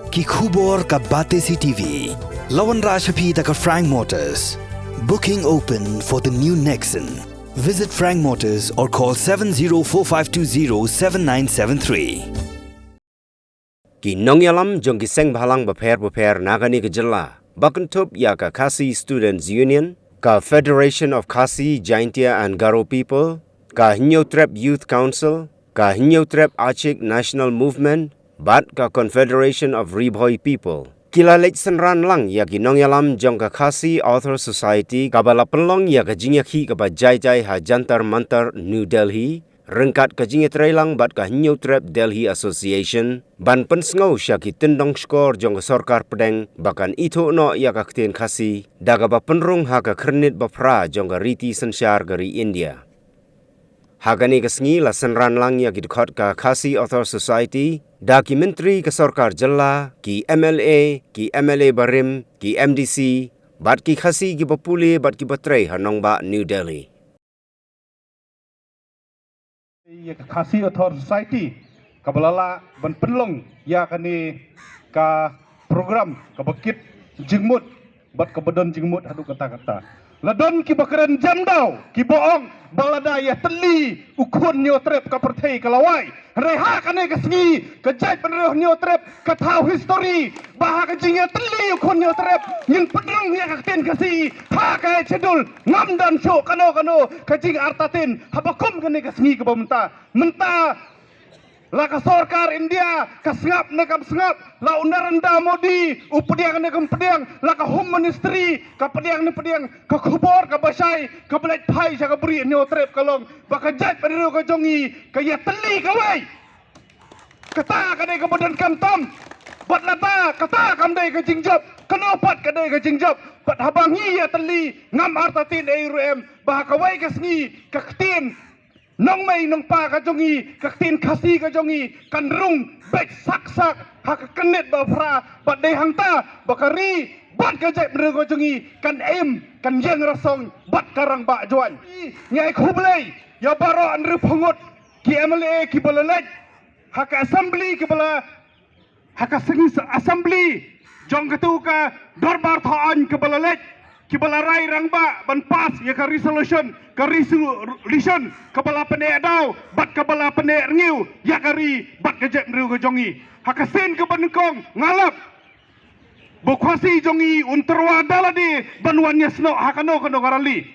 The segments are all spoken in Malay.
Ki khubor ka Bate CTV. Lawan Rashaphi taka Frank Motors. Booking open for the new Nexon. Visit Frank Motors or call 7045207973. Ki nongyalam jong ki seng bhalang baper nagani ke jela. Bakentup ya ka Khasi Students Union, ka Federation of Khasi, Jaintia and Garo People, ka Hinyotrep Youth Council, ka Hinyotrep Achik National Movement, bat ka Confederation of Ribhoi People. Kilalek senran lang ya ki nongyalam jong ka Khasi Author Society ka bala pelong ya ka jingyakhi ka ba jai ha Jantar Mantar New Delhi, rengkat ka jingitray lang bat ka Hinyotrep Delhi Association, ban pensngau sya ki tindong skor jong ka Sarkar Pedeng bakan ito no ya ka ktin Khasi, daga ba penrung ha ka kernit bapra jong ka Riti Sensyar gari India. Hagani kasngi la senran lang ya ki dukot ka Khasi Author Society, da ki menteri ka Sarkar Jella, ki MLA Barim, ki MDC, bat ki Khasi ki bapuli bat ki batray hanong ba New Delhi. Ya Khasi Author Society kabalala ban penlong ya kani ka program ka bakit jingmut bat ka badon jingmut hadu kata-kata ladon ki bakaran jamdau ki boong balada ya teli ukun nyotrep ka perthei kalawai reha kane kasngi ka jai penreh nyotrep ka thau history baha ka jingya teli ukun nyotrep yin pedrong ya ka ten kasi ha ka chedul ngam dan sho kano ka jing artatin habakum kane kasngi ka menta la ka Sarkar India ka sengap nekam sengap la undaranda Modi upediang nekam pediang la ka Home Ministry ka pediang ka khubor ka basai ka belat phai sa ka beri nyotrep kalong baka jat padiru ka jongi ka ya teli ka wai kata ka dei ka badan kamtam bat lata kata kam dei ka jingjap kanopat ka dei ka jingjap bat habangi ya teli ngam artatin ARM baka wai ka sngi ka ktin nong mai nong pa ka jongi ka tin Khasi ka jongi kan rung bek sak ha ka kenet ba fra ba de hangta bakari bat ka jai mre ka jongi kan kan yang rasong bat karang ba joan nyai khublei ya baro anru phongot ki MLA ki balalek ha ka assembly ki bala ha ka sengi assembly jong ka tu ka darbar thaan ki balalek ki bala rai rangba ban pas ya ka resolution ka bala pene dau bat ka bala pene ngiu ya kari bat ka jet mru ka jongi hakasen ka bankong ngalap bokhasi jongi unterwa daladi banwan yasno hakano kano garali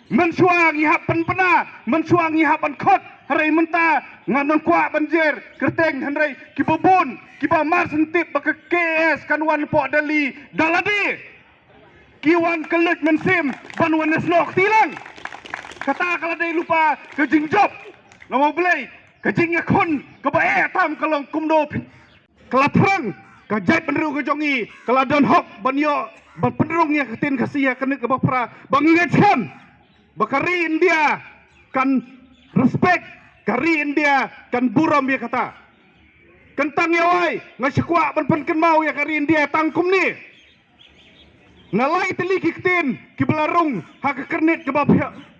mensuang iha penpena mensuang iha khot harai menta nganon kwa banjer kerteng hanrai ki bobon ki ba mar sentip baka KS kanwan po dali daladi kiwan kelut mensim banwan nesnok tilang kata kalau dia lupa kejing job nama belai kejingnya kon kebae tam kalong kumdo kelaprang kajai penru kejongi keladon hok banyo penrungnya ketin kasih kena ke bapra bangingat ham bakari India kan respect kari India kan buram ya kata kentang yawai ngasyakwa ban mau ya kari India tangkum ni nalai teli kiktin kibelarung hak kernit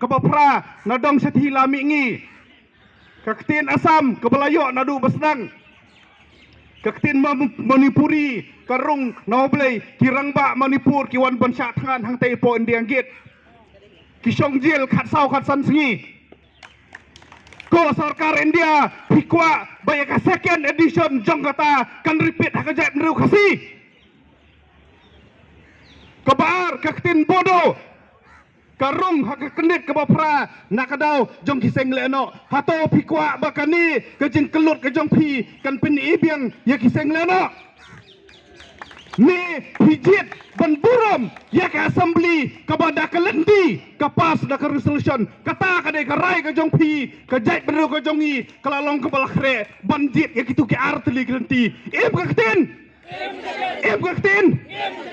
kebapra nadong sethi lami ngi kaktin Asam kebelayo nadu besnang kaktin Manipuri karung naoblei kirangba Manipur kiwan bansya tangan hang teipo indianggit kisongjil khatsau khatsan sengi ko Sarkar India pikwa bayaka second edition jongkata kan repeat hak jat meru Khasi kabar kaktin bodoh karung hak kendit ke bapra nakadau jong kiseng leno hato pikwa bakani kejing kelut ke jong pi kan pin ibiang ya kiseng leno ni pijit ban buram ya ke assembly kabada kelendi kapas da ke resolution kata kadai karai ke jong pi ke jait beru ke jongi kelalong ke balakre bandit ya kitu ke arteli kelenti kaktin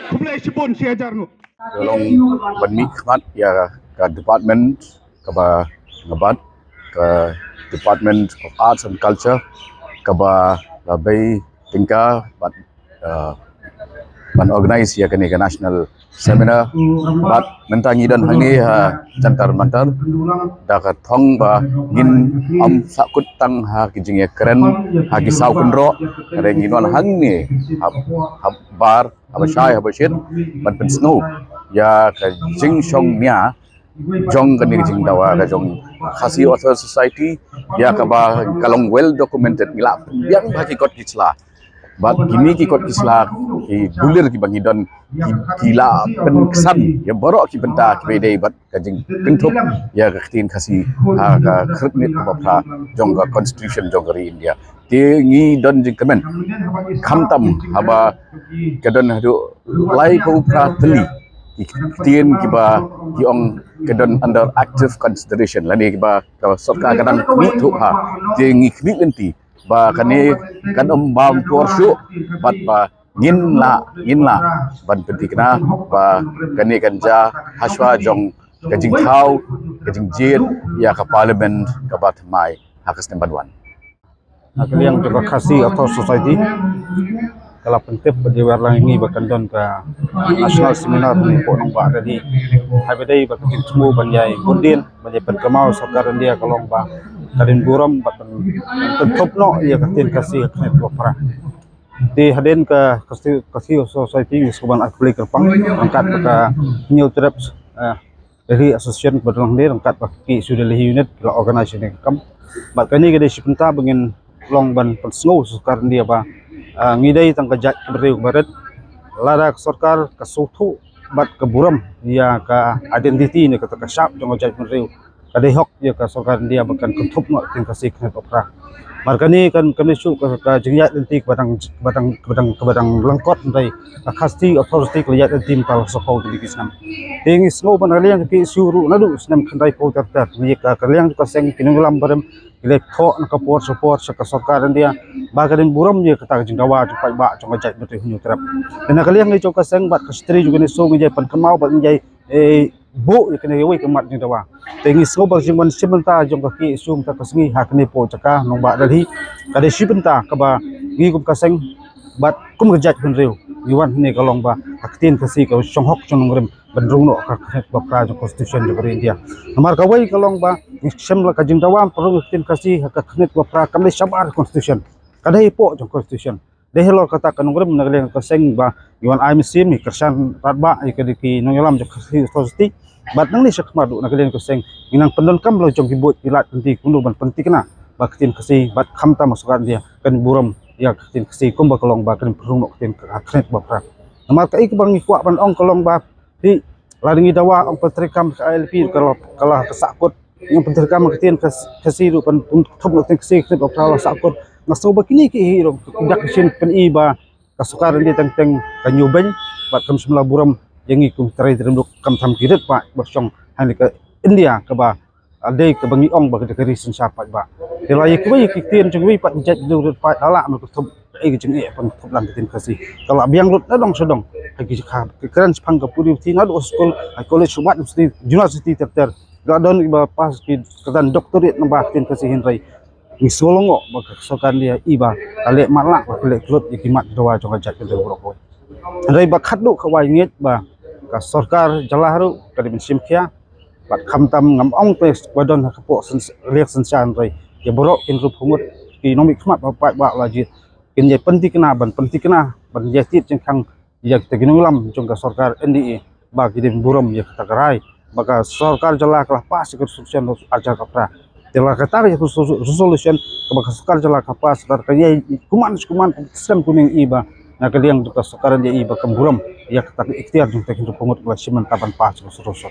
Kumlai Shibun si ajarnu. Tolong benih khmat ya ke department ke ngabat ke Department of Arts and Culture ke labai tingkah bat ban organize ya kini ke national seminar bat mentangi dan hangi jantar mantar dakat thong ba ngin sakut tang kijing ya keren kisau kendro ada nginon hangi bar abashai abashit ban pen snow ya ke jing shong nya jong kan ni jing dawa ka jong khasi author society ya ka ba kalong well documented ngila biang bagi kot kisla bat kimi ki kot kisla ki dulir ki bangidon kila penkesan ya borok ki benta ki bedai bat ka jing kentup ya ka tin khasi ka khretnit ka bapha jong ka constitution jong ri India ti ngi don jing kemen khamtam haba kadon hadu lai ko pra teli tien kiba kiong kedon under active consideration lani kiba ka sarkar kadang mi thu ha tingi kmi lenti ba kani kan bam tor shu bat ba ngin la ban pentikna ba kani kanja haswa jong kajing thau kajing jit ya ka parliament ka bat mai hakas nemban kalian juga kasih atau society kalau pentip berjiwar lang ini bahkan don ke national seminar ni po nong ba tadi habedai bahkan semua banjai bundin banjai perkemau sarkar dia kalau ba kadin buram bahkan tentup no ia katin kasih knet lopra di haden ke kasih society sekoban akli kerpang angkat ke new trips dari association berlang dia angkat baki sudah lehi unit ke organisasi kam bahkan ini gede sipenta bengin long ban pensnow sarkar dia ba ngidai tang kajat kebereu barat lada sarkar ka sutu bat ke buram ya ka identity ni kata kasap jong kajat kebereu kadai hok ya ka sarkar dia bahkan kentup no ting kasih kena opera markani kan kami su ka jengyat nanti badang lengkot ndai khasti authority keliyat tim tal sokau di kisam ting snow ban alian ki suru nadu snam khandai po terter ni ka kalian ka seng kinunglam barem elektro nak support sa sarkar dia bagarin buram dia kata jing dawa pai ba jong kajat betul hunyu terap dan kalian ngai ka seng bat kastri juga ni so ngai pan kemau bat ngai bu kena yoi kemat ni dawa tengi so bang jing man simenta jong kaki sum ta kasngi hakni po caka nong ba dari kade sibenta ka ba ngi kum kaseng bat kum kajat hunreu yuan ni kalong ba aktin kasi ka songhok chong ngrem bandrung no ka pra jong constitution jong India namar ka wai kalong ba semla ka jing dawa perlu aktin kasi ka knet ba pra kamle sabar constitution kadai po jong constitution dehelo kata kanungrem nagleng kaseng ba yuan IMC mi kersan radba ikadiki nongelam jong society bat nang ni sakmadu nagleng kaseng inang pendon kam lo jong kibut ilat penting kundu ban pentikna baktin kasi bat khamta masukan dia kan buram ya katin kasi kumba kolong ba kan perung nok tin ka kret ba pra namar ka ikbang ikwa ban ong kolong ba di laringi dawa ong petrikam ka LP kalau kalah kesakut yang petrikam katin kasi ru pan thop nok tin kasi kret ba pra sakut ngaso ba kini ki hiro dak sin pen iba kasukar dia teng kanyuben bat kam semula buram yang ikum terai terenduk kam tham kirit pak bersong hani ke India ke ba adai ke bangi ong ba ke risin sapat ba dilai ke wi kitin jeng wi pat jat du pat ala me kutup ai jeng e pan kutup lang kitin kasih kalau biang lut dong sedong hagi keren sepang ke puri tinggal school college subat university terter gadon iba pas ki kedan doktorit nambah kitin kasih hinrai isolongo bakasokan dia iba kale malak kale klut ikimat doa jong kajat ke borok andai bakat du kawai ngit ba ka sarkar jalaharu kadin simkhia bat khamtam ngam ong pe badon kapo lek sensan rai ya borok kin rup humut ki nomik khmat ba ba lajit kin je pentikna ban jatit jengkang ya teginulam jong ka sarkar NDA ba kidin buram ya katakarai baka sarkar jala kelah pas konstruksi ajar kapra telah kata ya resolution kebakas sekar jala kapas kaya kuman sistem kuning iba na kaliang duka sekaran dia iba kemburam ya kata ikhtiar jung tekin pungut kelasiman taban pas terus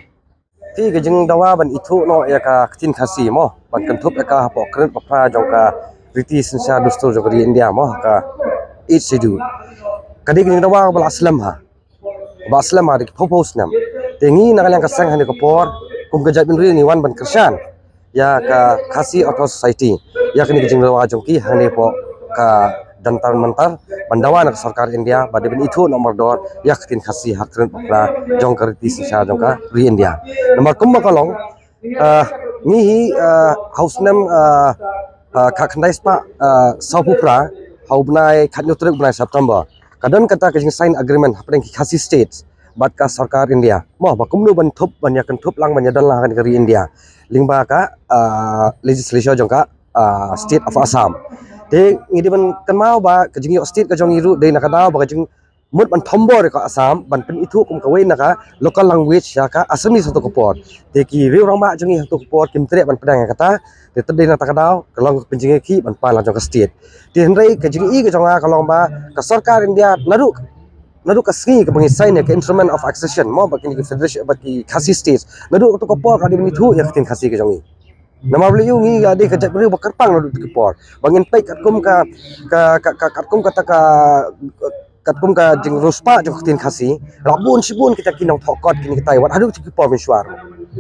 ti gejeng dawa ban itu no ya ka tin khasi mo ban kentup ya ka hapo kren papra jong ka riti sensa dustur jong di India mo ka it sidu kadi gejeng dawa bal aslam ha di propose nam tengi na kaliang kasang hani kapor kum gejat bin ri ni wan ban kersan ya ka khasi auto society ya kini gejeng dawa jong ki hani po ka dantar mentar bandawa nak sarkar India bade bin itu nomor dor ya tin khasi hakren papra jong ka riti sensa jong ka ri India nomor kum kalong ni house nam ka khandai spa saupupra haubnai khatnyo trek bunai September kadon kata ke jing sign agreement hapeng ki khasi states bat ka sarkar India mo ba kumnu ban thup ban ya kan thup lang ban ya dan lah kan kari India lingba ka legislature jong ka state of Assam te ngidi ban kan mau ba ke jing yo state ka jong iru de na ka daw ba ka jing mut ban thombo re ka Assam ban pen itu kum ka we na ka local language ya ka Assamese to ko por te ki riu rang ma jong i to ko por kim tre ban pedang kata te tede na ta ka daw kalong penjing ki ban pa la jong ka state te hendrai ke jing i ke jong a kalong ba ka sarkar India nadu ka singi ka bangisay ne ka instrument of accession mo ba kini federation ba ki khasi states nadu to ko por ka di mithu ya tin khasi ke jong i nama beli ngi ade ka jat beli bakar pang nadu ke por bangin pai kat kum ka kat kum ka jing ruspa jong tin khasi rabun sibun kita kinong thokot kini kita wat hadu ki por miswar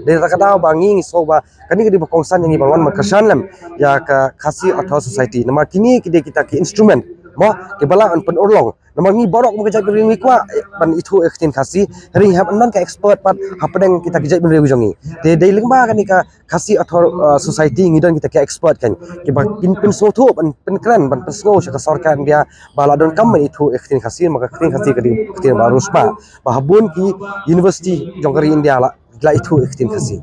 de ta kada bangi so ba kani ke di bakongsan yang bangun makasan lam ya ka khasi atau society nama kini kita ki instrument mo ke bala an pen urlong nama ngi borok mo kejak beri kwa ban itu ektin khasi hari have nan ka expert pat hapedeng kita kejak beri jongi te dei lingba kan ka khasi atau society ngi don kita ka expert kan ke ba pin so thu ban pen kran ban pen snow ka sarkar dia bala don kam itu ektin khasi maka ektin khasi ka di ektin barus pa habun ki university jongkari India la itu ektin khasi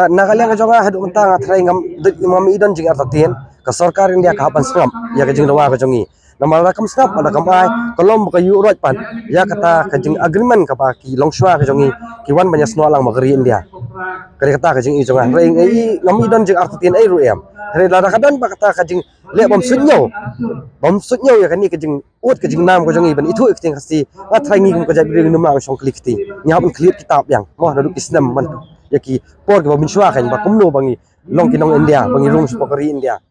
nagalang ka jonga hadu mentang athrai ngam mami idon jing artatien ka sarkar India ka hapan strom ya ka jing dawa ka jongi nama rakam snap ada kamai kolom ka yu rot pan ya kata kajing agreement ka pa ki longshwa ka jongi ki wan banya snwa lang magari India kare kata kajing i jonga reng ai ngami don jing artatien ai ruem re la kadan pa kata kajing le bom sunyo ya kani kajing ut kajing nam ka jongi ban itu ekting khasi wa thrai ngi ka jab ring numang song klik ti nya ban clear kitab yang mo nadu islam man ya ki por ka bom shwa kan ba kumno bangi long kinong India bangi rung supakari India